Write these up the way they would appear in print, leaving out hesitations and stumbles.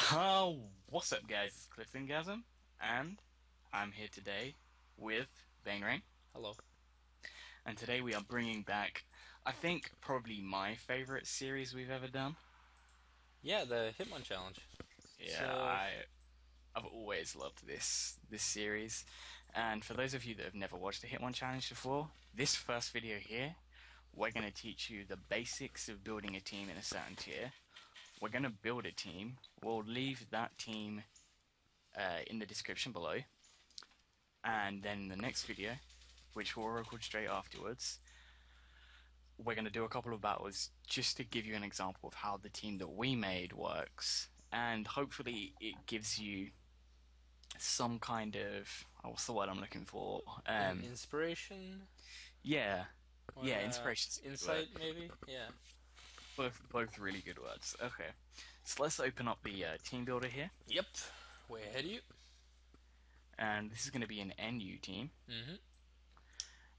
What's up, guys? It's Cliftongasm, and I'm here today with Bangrain. Hello. And today we are bringing back, I think, probably my favorite series we've ever done. Yeah, the Hitmon challenge. Yeah, So, I've always loved this series. And for those of you that have never watched the HitmonChallenge before, this first video here, we're going to teach you the basics of building a team in a certain tier. We're going to build a team. We'll leave that team in the description below. And then in the next video, which we'll record straight afterwards, we're going to do a couple of battles just to give you an example of how the team that we made works. And hopefully it gives you some kind of, what's the word I'm looking for? inspiration Yeah, or yeah, inspiration's a good word. insight, maybe? Yeah. Both really good words. Okay, so let's open up the team builder here. Yep. Way ahead of you. And this is going to be an NU team. Mm-hmm.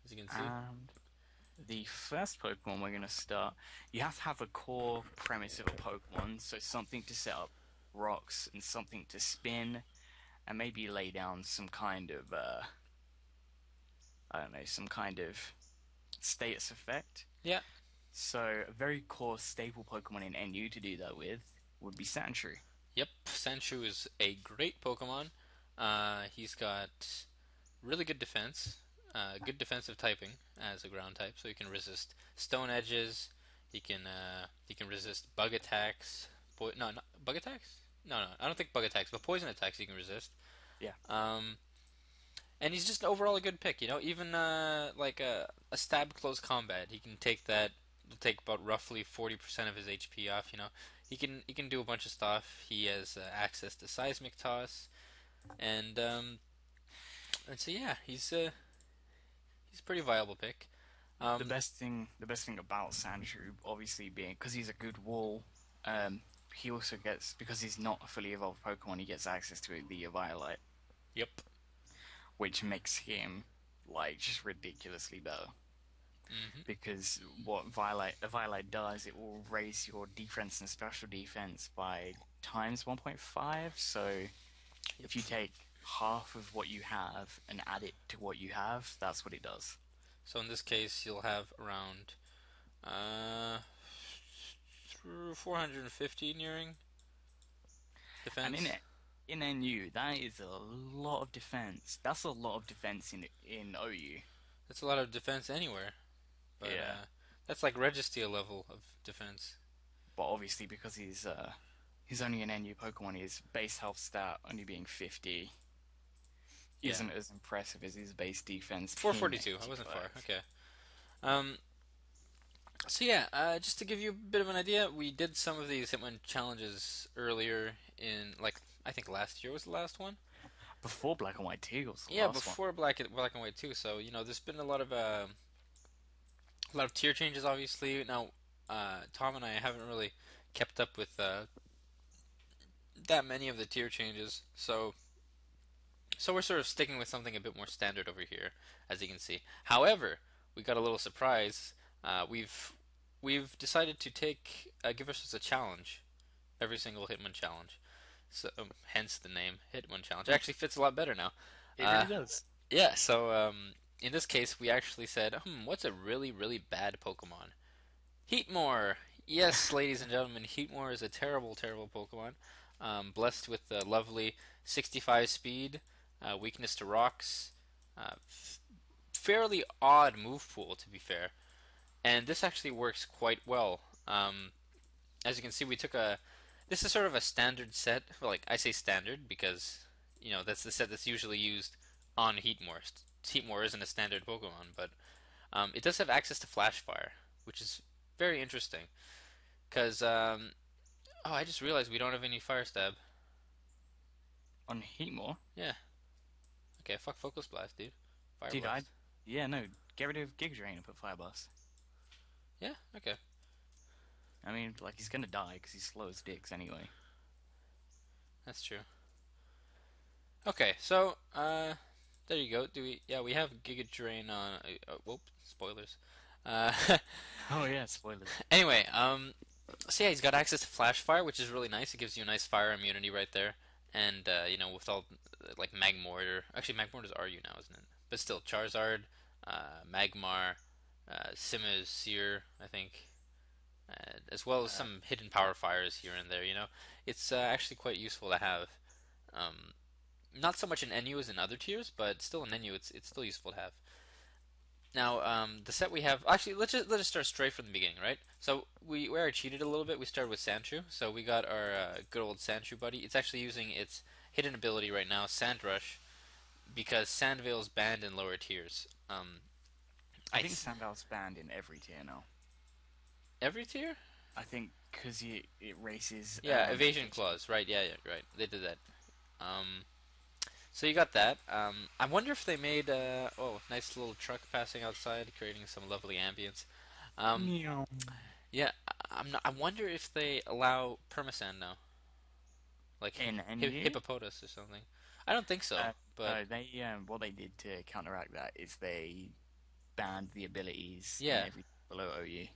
As you can see. And the first Pokemon we're going to start, you have to have a core premise of a Pokemon, so something to set up rocks and something to spin, and maybe lay down some kind of, I don't know, some kind of status effect. Yeah. So a very core staple Pokemon in NU to do that with would be Sandshrew. Yep. Sandshrew is a great Pokemon. He's got really good defense, good defensive typing as a ground type, so he can resist stone edges. He can resist bug attacks. No, not bug attacks. No, I don't think bug attacks, but poison attacks he can resist. Yeah. Um, and he's just overall a good pick. Even like a stab close combat, he can take that. It'll take about roughly 40% of his HP off. He can do a bunch of stuff. He has access to seismic toss, and so yeah, he's a pretty viable pick. The Um, best thing about Sandshrew, obviously being because he's a good wall, he also gets because he's not a fully evolved Pokemon, he gets access to the Violet, yep. which makes him like just ridiculously better. Hmm. Because what Violet does, it will raise your defense and special defense by times 1.5. So Yep. if you take half of what you have and add it to what you have, that's what it does. So in this case, you'll have around uh, 450 nearing And in defense. it, in NU, that is a lot of defense. That's a lot of defense in OU. That's a lot of defense anywhere, but Yeah, that's like Registeel level of defense. but obviously because he's only an NU Pokemon, his base health stat only being 50 Yeah, isn't as impressive as his base defense being 442. I wasn't far. 85. Okay. Um. So yeah, just to give you a bit of an idea, we did some of these Hitman challenges earlier in, like, I think last year was the last one. Before Black and White Tea was the Yeah, last one. before Black and White too. So there's been a lot of tier changes, obviously. Now, Tom and I haven't really kept up with that many of the tier changes, so we're sort of sticking with something a bit more standard over here, as you can see. However, we got a little surprise. We've decided to give ourselves a challenge every single Hitman challenge. So hence the name Hitman Challenge. It actually fits a lot better now. It really Uh, does. yeah. So in this case, we actually said, what's a really really bad Pokemon? Heatmore. Yes, ladies and gentlemen, Heatmore is a terrible, terrible Pokemon. Blessed with the lovely 65 speed, weakness to rocks, fairly odd move pool, to be fair. And this actually works quite well. As you can see, we took a. This is sort of a standard set. Well, like, I say standard because that's the set that's usually used on Heatmore. Heatmore isn't a standard Pokemon, but it does have access to Flash Fire, which is very interesting. Because oh, I just realized we don't have any Fire Stab. On Heatmore, Yeah. Okay. Fuck Focus Blast, dude. Fire dude, Blast. yeah, no, get rid of Giga Drain and put Fire Blast. Yeah. Okay. I mean, like he's gonna die because he's slow as dicks anyway. That's true. Okay. So there you go. Yeah, we have Giga Drain on. Whoop. Spoilers. Uh, Oh yeah, spoilers. anyway. So yeah, he's got access to flash fire, which is really nice. It gives you a nice fire immunity right there. And with all like Magmortar. Actually, Magmortar's RU now, isn't it? But still, Charizard, Magmar, Simisear, I think, as well as Uh, some hidden power fires here and there. It's actually quite useful to have. Um, Not so much in NU as in other tiers, but still in NU, it's still useful to have. Now, the set we have, actually, let's just start straight from the beginning, right? So we already cheated a little bit. We started with Sandshrew, so we got our good old Sandshrew buddy. It's actually using its hidden ability right now, Sand Rush, because Sandvale's banned in lower tiers. I I think Sandal's banned in every tier now. Every tier? I think because it races Yeah, evasion evasion. clause, right? Yeah, yeah, right. They did that. Um, so you got that. I wonder if they made nice little truck passing outside, creating some lovely ambience. Um, Meow. yeah, I'm not, I wonder if they allow permasand now, like In NU, hippopotas or something. I don't think so, but no, they what they did to counteract that is they banned the abilities in yeah, every below OU,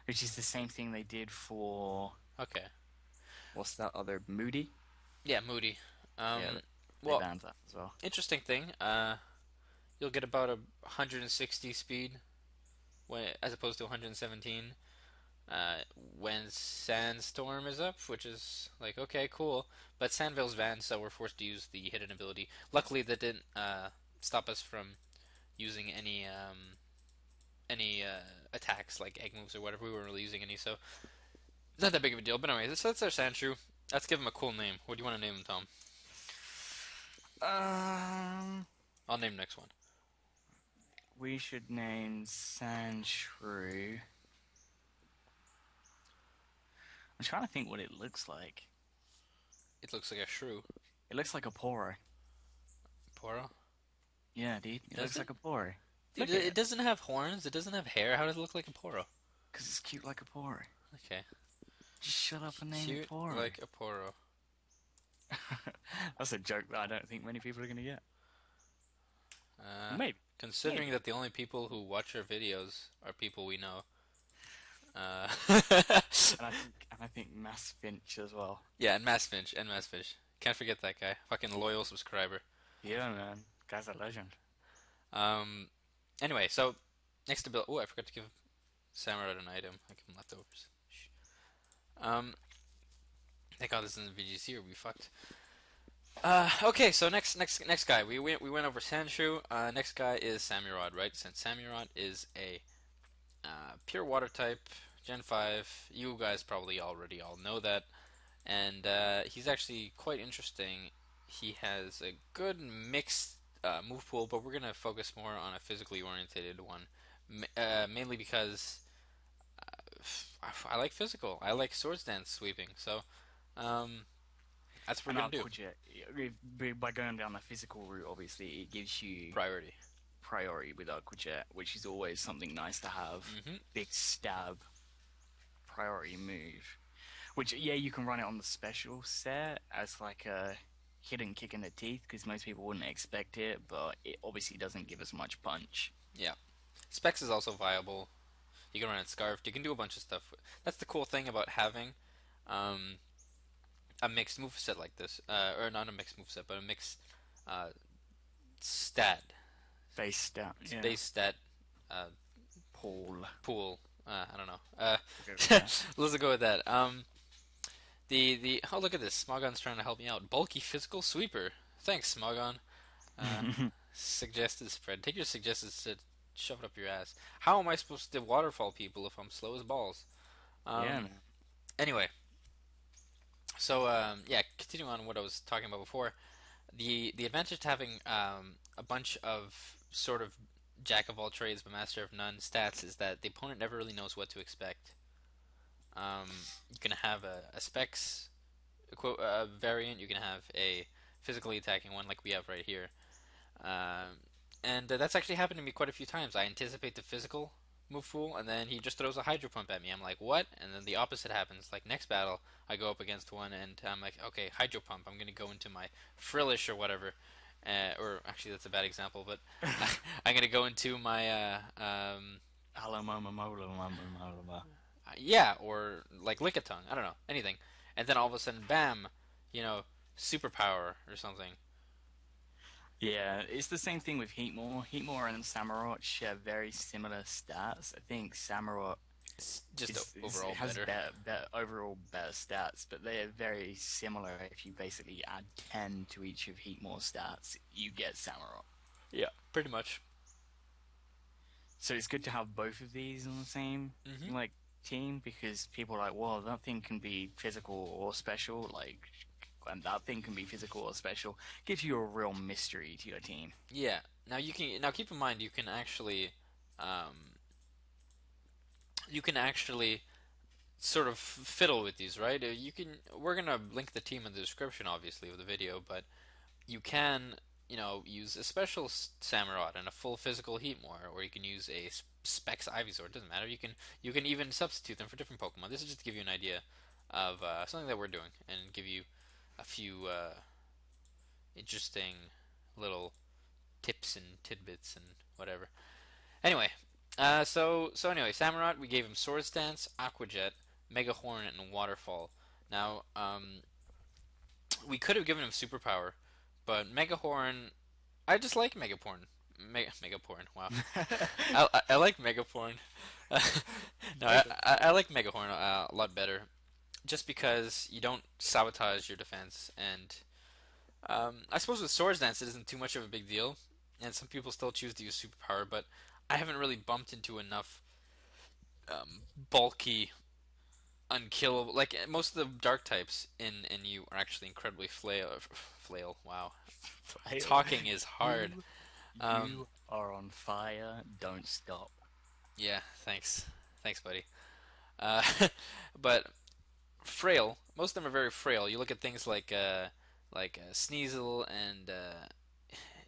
which is the same thing they did for okay, what's that other Moody? yeah, Moody. Yeah, Um, they well, banned that as well. interesting thing. You'll get about a 160 speed as opposed to 117 when Sandstorm is up, which is like okay, cool. But Sandville's van, so we're forced to use the hidden ability. Luckily, that didn't stop us from using any attacks like egg moves or whatever. We weren't really using any, so not that big of a deal. But anyway, so that's our Sandshrew. Let's give him a cool name. What do you want to name him, Tom? Um, I'll name the next one. we should name Sandshrew. I'm trying to think what it looks like. It looks like a shrew. It looks like a Poro. Poro? Yeah, dude, it Does looks it? like a Poro. Dude, Look at it it, doesn't have horns. It doesn't have hair. How does it look like a Poro? because it's cute like a Poro. Okay. Just shut up and name it Cute Poro. like a Poro. That's a joke that I don't think many people are going to get. Uh, Maybe, Considering maybe. that the only people who watch our videos are people we know. Uh, And I think Mass Finch as well. yeah, and Mass Finch. Can't forget that guy. Fucking loyal subscriber. Yeah, man, guy's a legend. Um, anyway, so next ability. Oh, I forgot to give Samurai an item. I give him leftovers. Shh. Um, thank God this isn't VGC or we fucked. Okay, so next guy. We went over Sandshrew. Next guy is Samurott, right? Since Samurott is a pure water type, Gen 5. You guys probably already all know that. And he's actually quite interesting. He has a good mixed move pool, but we're going to focus more on a physically orientated one. Mainly because I like physical. I like swords dance sweeping. So um, that's what And we're going to do. Aquajet, by going down the physical route, obviously, it gives you Priority. priority with Aquajet, which is always something nice to have. Hmm. Big stab, priority move. Which, yeah, you can run it on the special set as like a hidden kick in the teeth, because most people wouldn't expect it, but it obviously doesn't give as much punch. Yeah. Specs is also viable. You can run it scarfed. You can do a bunch of stuff. That's the cool thing about having um, a mixed move set like this, or not a mixed move set, but a mixed uh, stat Base stat, yeah. base stat uh, Paul. pool. I don't know. We'll go with that. Let's go with that. The oh, look at this. Smogon's trying to help me out. Bulky physical sweeper. Thanks, Smogon. Uh, Suggested spread. Take your suggested spread, shove it up your ass. How am I supposed to waterfall people if I'm slow as balls? Yeah, Um. man. Anyway, so yeah, continuing on what I was talking about before, the advantage to having a bunch of sort of jack of all trades but master of none stats is that the opponent never really knows what to expect. You can have a specs variant. You can have a physically attacking one like we have right here. Um, and that's actually happened to me quite a few times. I anticipate the physical move pool, and then he just throws a hydro pump at me. I'm like, what? And then the opposite happens. Like next battle, I go up against one, and I'm like, okay, hydro pump. I'm gonna go into my frillish or whatever. Or actually, that's a bad example, but I'm gonna go into my Alamoma, moloma, moloma. Yeah, or like Lickitung. I don't know, anything. And then all of a sudden, bam, you know, superpower or something. Yeah, it's the same thing with Heatmore. Heatmore and Samurott share very similar stats. I think Samurott It's just is overall has better. overall better stats, but they are very similar. If you basically add 10 to each of Heatmore's stats, you get Samurott. Yeah, pretty much. So it's good to have both of these on the same Hmm. like team because people are like, well, that thing can be physical or special, and that thing can be physical or special. Gives you a real mystery to your team. Yeah. Now keep in mind um, you can actually sort of fiddle with these, right? We're gonna link the team in the description, obviously, of the video, but you can, use a special Samurott and a full physical Heatmore, or you can use a Specs Ivysaur. It doesn't matter. You can even substitute them for different Pokemon. This is just to give you an idea of something that we're doing and give you a few interesting little tips and tidbits and whatever. Anyway, anyway, Samurott, we gave him Swords Dance, Aqua Jet, Mega Horn, and Waterfall. Now, we could have given him Superpower, but Mega Horn, I just like Mega Horn. Mega Horn, wow. I like Mega Horn. No, I like Mega Horn a lot better, just because you don't sabotage your defense, and I suppose with Swords Dance it isn't too much of a big deal, and some people still choose to use Superpower, but I haven't really bumped into enough bulky, unkillable. Like most of the Dark types in NU are actually incredibly flail. Wow, talking is hard. You Um, you are on fire. Don't stop. yeah, thanks, buddy. Uh, but frail. Most of them are very frail. You look at things like Sneasel and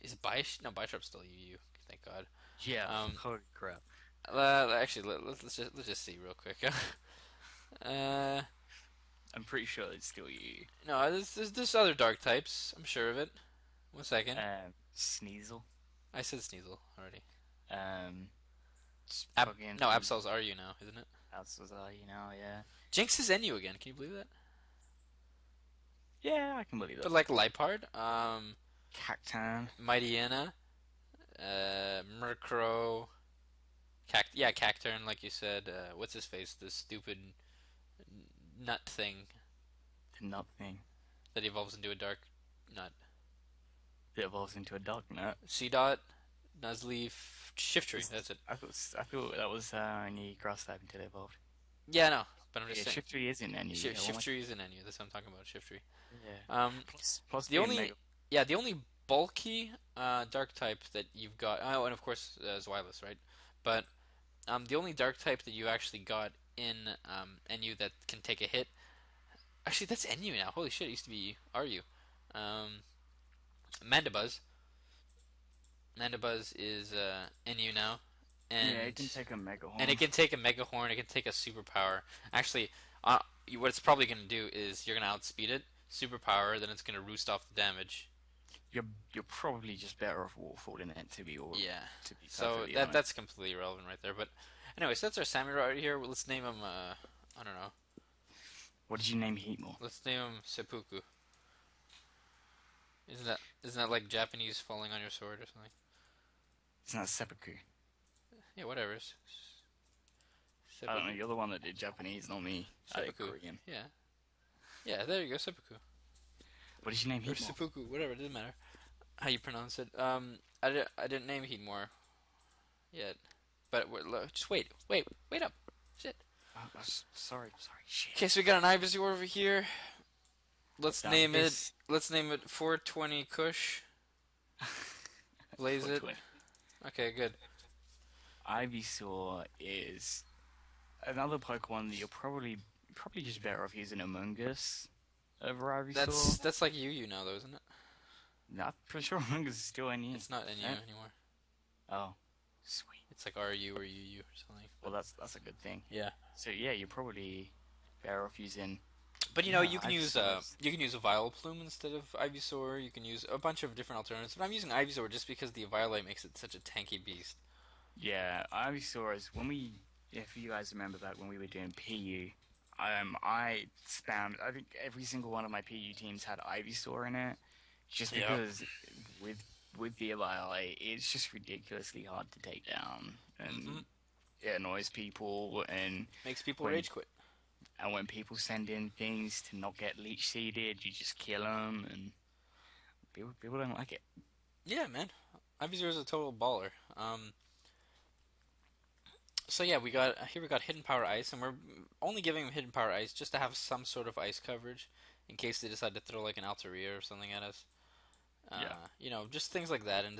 is Bish? No, Bisharp's still UU. Thank God. Yeah, Um, holy crap. actually, let's just see real quick. uh, I'm pretty sure it's still you. no, there's other dark types. I'm sure of it. One second. Sneasel. I said Sneasel already. Um, fucking No, Absol's are you now, isn't it? Alcazar, yeah. Jinx is NU again. Can you believe that? Yeah, I can believe But that. like Lipard, Cactan. Mightyena, Murkrow, Cacturn, like you said. What's his face? The stupid nut thing Nothing. that evolves into a dark nut. It evolves into a dog nut. Seedot, Nuzleaf, Shiftry. That's it. I thought that was only grass type until it evolved. Yeah, I know. But I'm just Yeah, saying. Shiftry is in NU. Shiftry is an NU. That's what I'm talking about. Shiftry. Yeah. Um, Plus the being only mega. the only bulky dark type that you've got. Oh, and of course Zweilous, right? But the only dark type that you actually got in NU that can take a hit. Actually, that's NU now. Holy shit! It used to be RU. Um, Mandibuzz. Mandibuzz is NU now, Yeah, and it can take a mega and it horn. can take a Mega Horn. It can take a Superpower. Actually, what it's probably going to do is you're going to outspeed it, Superpower, then it's going to roost off the damage. You're probably just better off waterfalling it Yeah. to be So perfectly that honest. that's completely irrelevant right there. But anyways, that's our Samurai right here. Let's name him. I don't know. What did you name Heatmore? Let's name him Seppuku. Isn't that like Japanese falling on your sword or something? It's not Seppuku. Yeah, whatever. I don't know. Seppuku. You're the one that did Japanese, not me. I did Seppuku. Korean. Yeah. Yeah. There you go. Seppuku. What did you name Or Heatmore? seppuku, whatever, it doesn't matter how you pronounce it. I didn't name Heatmore yet, but just wait up. Shit. Sorry, shit. Okay, so we got an Ivysaur over here. Let's Now name it. this Let's name it 420 Kush. Blaze it. 420. Okay, good. Ivysaur is another Pokemon that you're probably just better off using Among Us over Ivysaur. That's like UU now, though, isn't it? No, I'm pretty sure Among Us is still NU. It's not NU Eh? anymore. Oh, sweet. It's like RU or UU or something. Well, that's a good thing. Yeah. So yeah, you're probably better off using. But Yeah, you can use Ivysaur's- you can use a Vileplume instead of Ivysaur. You can use a bunch of different alternatives. But I'm using Ivysaur just because the Eviolite makes it such a tanky beast. Yeah, Ivysaur is when we if you guys remember back when we were doing PU, I think every single one of my PU teams had Ivysaur in it, just Yep. because with with the LII, it's just ridiculously hard to take down, Mm-hmm. and it annoys people, Makes people when rage quit. when people send in things to not get leech seeded, you just kill them, and people don't like it. Yeah, man. Ivysaur is a total baller. So yeah, we got Hidden Power Ice, and we're only giving him Hidden Power Ice just to have some sort of ice coverage in case they decide to throw like an Altaria or something at us. Yeah, Just things like that, and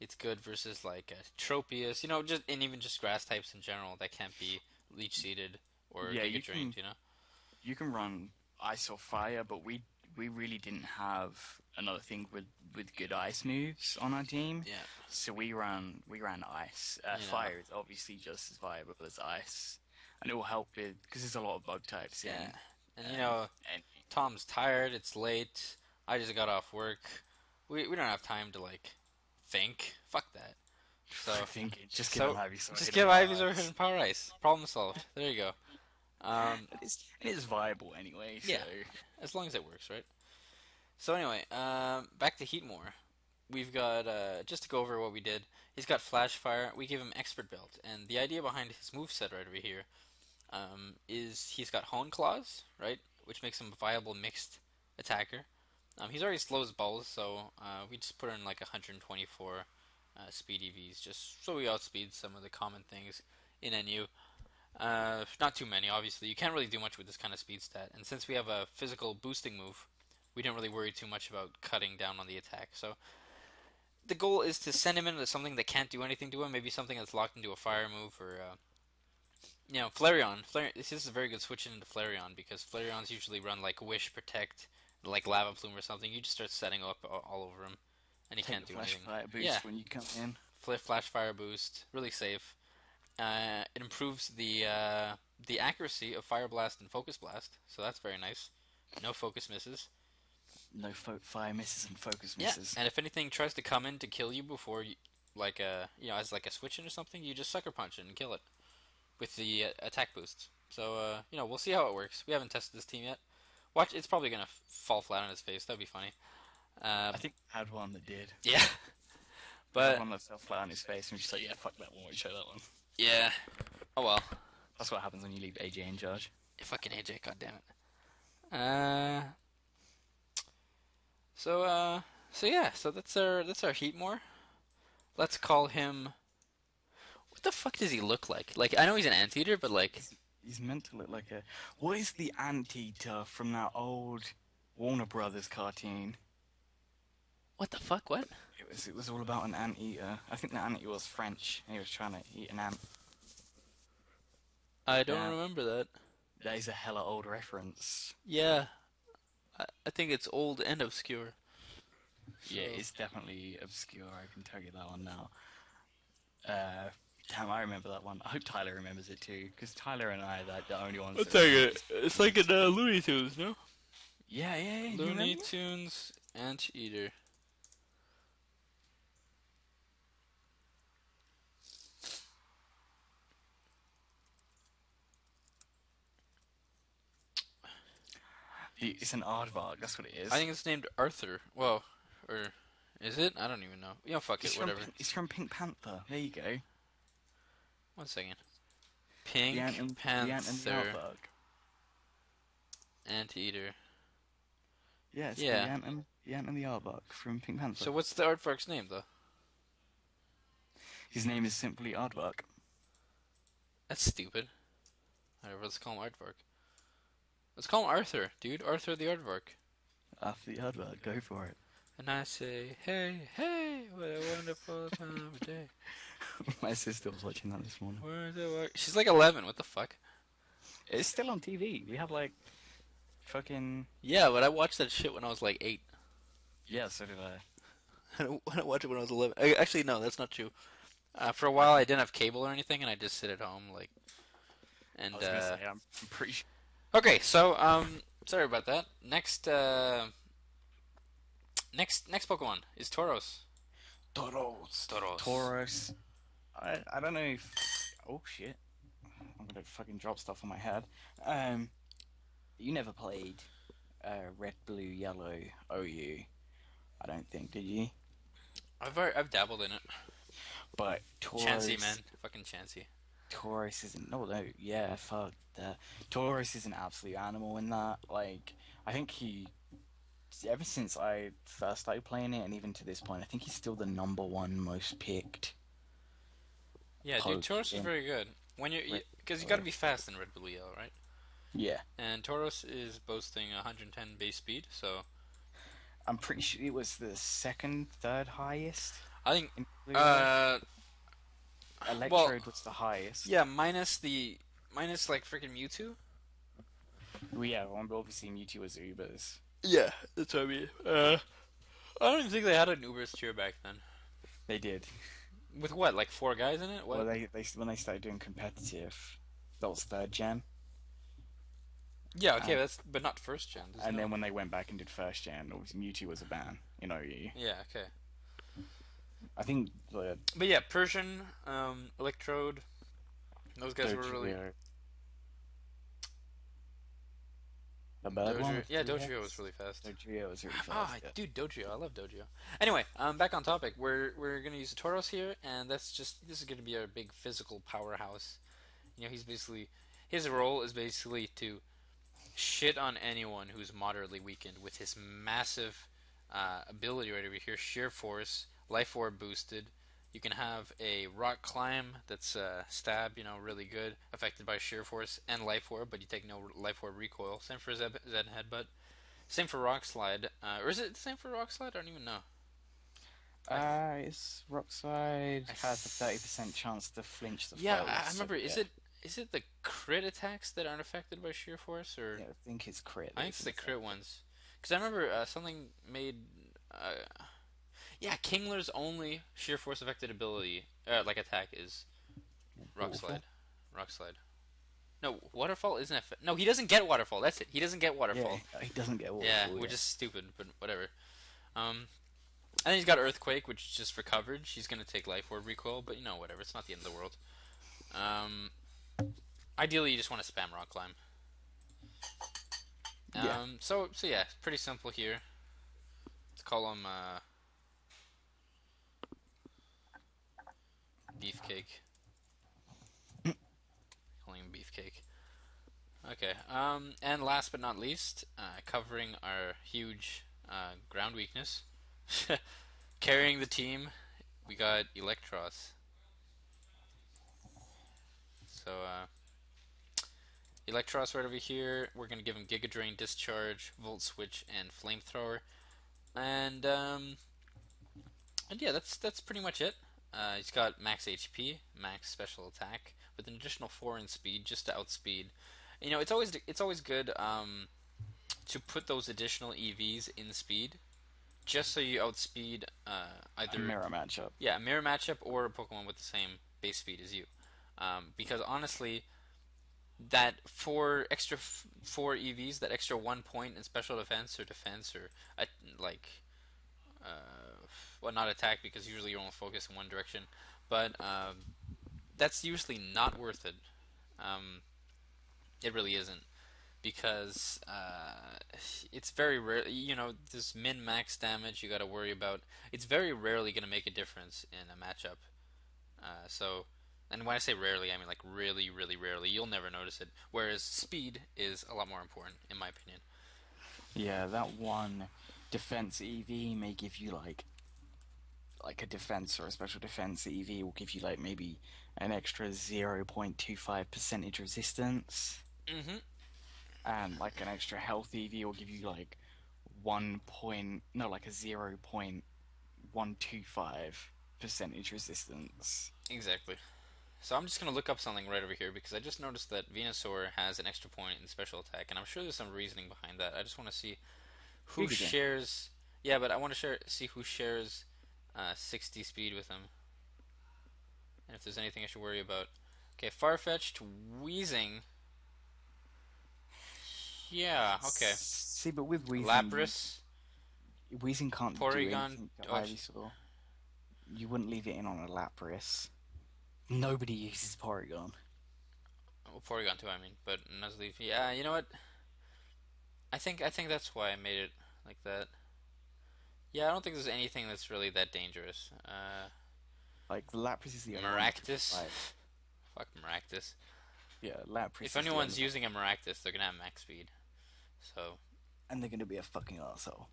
it's good versus like Tropius, just and even just grass types in general that can't be leech seeded or yeah, they get drained. you can run ice or fire, but we really didn't have another thing with good ice moves on our team, Yeah, so we ran ice. you know, Fire is obviously just as viable as ice, and it will help with because there's a lot of bug types yeah, in. and And Tom's tired. It's late. I just got off work. We don't have time to like think. Fuck that. So I think just give so him Ivy some just hidden give power Ivy's or ice. Hidden Power Ice. Problem solved. There you go. Um, And it's viable anyway, so yeah, as long as it works, right? So anyway, back to Heatmore. We've got just to go over what we did. He's got Flash Fire. We give him Expert Belt, and the idea behind his moveset right over here is he's got Hone Claws, right, which makes him a viable mixed attacker. He's already slow as balls, so we just put in like 124 speed EVs, just so we outspeed some of the common things in NU. Not too many, obviously. You can't really do much with this kind of speed stat, and since we have a physical boosting move, we didn't really worry too much about cutting down on the attack. So the goal is to send him into something that can't do anything to him, maybe something that's locked into a fire move or Flareon. This is a very good switch into Flareon because Flareons usually run like Wish, Protect, like Lava Plume or something. You just start setting up all over him, and he take can't the do flash anything. fire Yeah, boost when you come in. Flash Fire Boost, really safe. It improves the accuracy of Fire Blast and Focus Blast, so that's very nice. No focus misses. No fire misses and focus Yeah, misses. and if anything tries to come in to kill you before you, like as like a switch in or something, you just sucker punch it and kill it with the attack boost. So we'll see how it works. We haven't tested this team yet. Watch, it's probably gonna fall flat on his face. That'd be funny. Uh, I think I had one that did. yeah, We had but one that fell flat on his face, and we just like, yeah, fuck that one, won't show that one. yeah. Oh well. That's what happens when you leave AJ in charge. Fucking AJ, god damn it. Uh, so so yeah, so that's our Heatmore. Let's call him. What the fuck does he look like? Like I know he's an anteater, but like He's meant to look like a. What is the anteater from that old Warner Brothers cartoon? what the fuck? What? It was all about an anteater. I think the anteater was French, and he was trying to eat an ant. I don't That remember that. that is a hella old reference. Yeah, I think it's old and obscure. Yeah, So it's definitely obscure. I can tell you that one now. Uh, Damn, I remember that one. I hope Tyler remembers it too, because Tyler and I are like the only ones I'll that tell remember you, this. it's like in Looney Tunes, no? Yeah, yeah, yeah. You Looney remember? Tunes Anteater. It's an aardvark. That's what it I is. think it's named Arthur. Well, or is it? I don't even know. Fuck it, whatever. It's from Pink Panther. There you go. 1 second. The Pink ant and the Panther aardvark. Anteater. Yeah, it's Yeah. the ant and the aardvark from Pink Panther. So what's the artwork's name though? His name is simply Aardvark. That's stupid. Whatever, let's call him Aardvark. Let's call him Arthur, dude. Arthur the Aardvark. After the Aardvark, go for it. And I say, hey, hey, what a wonderful time of day. My sister was watching that this morning. Where's the work? She's like 11. What the fuck? It's still on TV. We have like fucking Yeah, but I watched that shit when I was like 8. yeah. So did I. I didn't watch it when I was 11. Actually, no, that's not true. For a while, I didn't have cable or anything, and I just sit at home, like. And I was gonna say I'm pretty sure. okay, so sorry about that. Next Pokemon is Tauros. Toros. Tauros. Taurus. I don't know if. Oh shit. I don't fucking drop stuff on my head. Um, you never played Red, Blue, Yellow OU, I don't think, did you? I've dabbled in it. But Chancy, Tauros, man, fucking chancy. Tauros isn't. No, no, yeah, fuck that. Tauros is an absolute animal in that. Like, I think he ever since I first started playing it, and even to this point, I think he's still the number one most picked Yeah, dude, poke Tauros is in very good. Red Because you got to Yellow. be fast in Red Blue Yellow, right? Yeah, And Tauros is boasting 110 base speed, so I'm pretty sure it was the second, third highest I think, in Blue Yellow. uh, well, Electrode was the highest. yeah, minus like freaking Mewtwo. Well, yeah, well, obviously Mewtwo was Ubers. Yeah, that's what I mean. I don't even think they had an Uber's tier back then. They did. With what, like four guys in it? Well, What? they when they started doing competitive, that was third gen, Yeah, okay, and but not first gen. There's and no. then when they went back and did first gen, obviously Mewtwo was a ban in OU. Yeah, okay. I think the But yeah, Persian, Electrode, those guys were really. Dodrio, the bird one Dojo, with yeah, three Dojo was heads. really fast. Dodrio was really Ah, fast. Yeah. dude, Dojo, I love Dojo. Anyway, back on topic. We're gonna use the Tauros here, and this is gonna be our big physical powerhouse. You know, he's basically his role is basically to shit on anyone who's moderately weakened with his massive ability right over here, sheer force, life orb boosted. You can have a rock climb that's stab, really good, affected by sheer force and life orb, but you take no life orb recoil. Same for Zed headbutt. Same for rock slide, or is it the same for rock slide? I don't even know. It's Rockside I has a 30% chance to flinch the Yeah, foe. I So remember. yeah, Is it the crit attacks that aren't affected by sheer force, or yeah, I think it's crit I that think it's isn't the crit affected. ones? Because I remember something made. Yeah, Kingler's only sheer force affected ability, like attack, is rock Waterfall. slide. Rock slide. No, waterfall isn't. No, he doesn't get waterfall. That's it. He doesn't get Yeah, waterfall. he doesn't get Yeah, waterfall. which Yeah, is stupid, but whatever. Um, and then he's got earthquake, which is just for coverage. He's gonna take life orb recoil, but whatever. It's not the end of the world. Um, Ideally, you just want to spam rock climb. yeah, So yeah, pretty simple here. Let's call him Beefcake. Calling him Beefcake. Okay. And last but not least, covering our huge ground weakness, carrying the team, we got Electros. So Electros right over here. We're gonna give him Giga Drain, Discharge, Volt Switch, and Flamethrower. And yeah, that's pretty much it. He's got max HP, max special attack, with an additional 4 in speed, just to outspeed. It's always good to put those additional EVs in speed, just so you outspeed a either mirror matchup. a mirror matchup or a Pokemon with the same base speed as you. Because honestly, that four EVs, that extra 1 point in special defense or like well, not attack, because usually you're only focused in one direction, but that's usually not worth it. Um, it really isn't, because it's very rare. This min max damage you got to worry about. It's very rarely going to make a difference in a matchup. And when I say rarely, I mean like really, really rarely. You'll never notice it. Whereas speed is a lot more important, in my opinion. Yeah, that one defense EV may give you like a defense or a special defense EV will give you like maybe an extra 0.25 percentage resistance, Mm-hmm. and like an extra health EV will give you like 1 point, no, like a 0.125 percentage resistance. Exactly. So I'm just gonna look up something right over here, because I just noticed that Venusaur has an extra point in special attack, and I'm sure there's some reasoning behind that. I just want to see who Really good. shares. Yeah, but I want to see who shares 60 speed with him, and if there's anything I should worry about. Okay, Farfetch'd, Wheezing. Yeah, okay. See, but with Weezing, Lapras, Weezing can't do Porygon. anything to Oh, Ivysaur. You wouldn't leave it in on a Lapras. Nobody uses Porygon. Porygon too, I mean, but Nuzleaf. Yeah, you know what? I think that's why I made it like that. Yeah, I don't think there's anything that's really that dangerous. Like the Lapras is the only one that could Maractus. survive. Fuck Maractus. Yeah, If Lapras is the only anyone's one, using a Maractus, they're gonna have max speed. So and they're gonna be a fucking arsehole.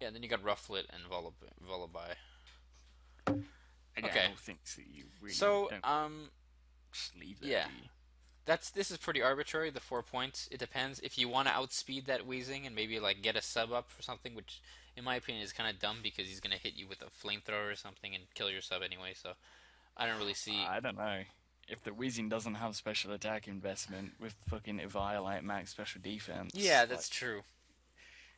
yeah, then you got Rufflet and Vullaby. Again, Okay, all things that you really so don't just leave there, yeah, do you? this is pretty arbitrary. The 4 points. It depends if you want to outspeed that Weezing and maybe like get a sub up for something, which in my opinion is kind of dumb because he's gonna hit you with a flamethrower or something and kill your sub anyway. So I don't really see. I don't know. If the Weezing doesn't have special attack investment with fucking Eviolite max special defense, Yeah, like that's true.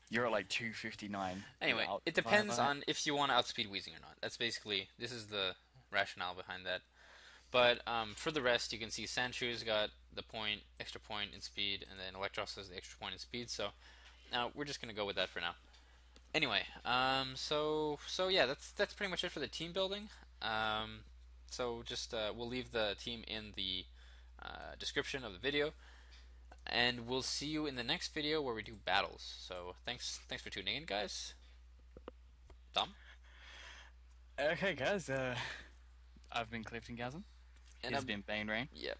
you're at like 259 Anyway, without it depends Eviolite. on if you want to outspeed Weezing or not. That's basically this is the rationale behind that. But for the rest, you can see Sandshrews got the extra point in speed, and then Electros has the extra point in speed. So now we're just gonna go with that for now. Anyway, so yeah, that's pretty much it for the team building. So just we'll leave the team in the description of the video, and we'll see you in the next video where we do battles. So thanks for tuning in, guys. Dom Okay, guys. I've been Clifton Gasm. and He's been Bane Rain. yeah,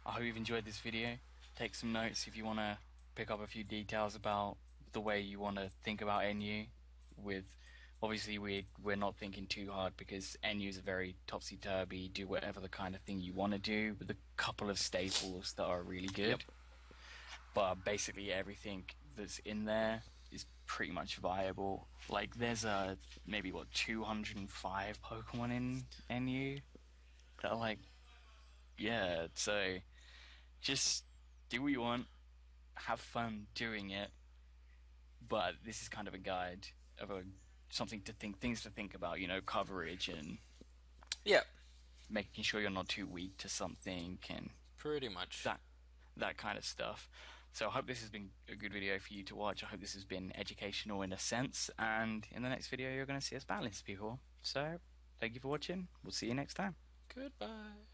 I hope you've enjoyed this video. Take some notes if you want to pick up a few details about the way you want to think about NU. With obviously we're not thinking too hard because NU is a very topsy turvy. Do whatever the kind of thing you want to do with a couple of staples that are really good. Yep. But basically everything that's in there is pretty much viable. Like there's maybe what 205 Pokemon in NU that are like yeah. So just do what you want, have fun doing it. But this is kind of a guide of a things to think about. You know, coverage and yeah, making sure you're not too weak to something and pretty much. that that kind of stuff. So I hope this has been a good video for you to watch. I hope this has been educational in a sense. And in the next video, you're going to see us balance people. So thank you for watching. We'll see you next time. Goodbye.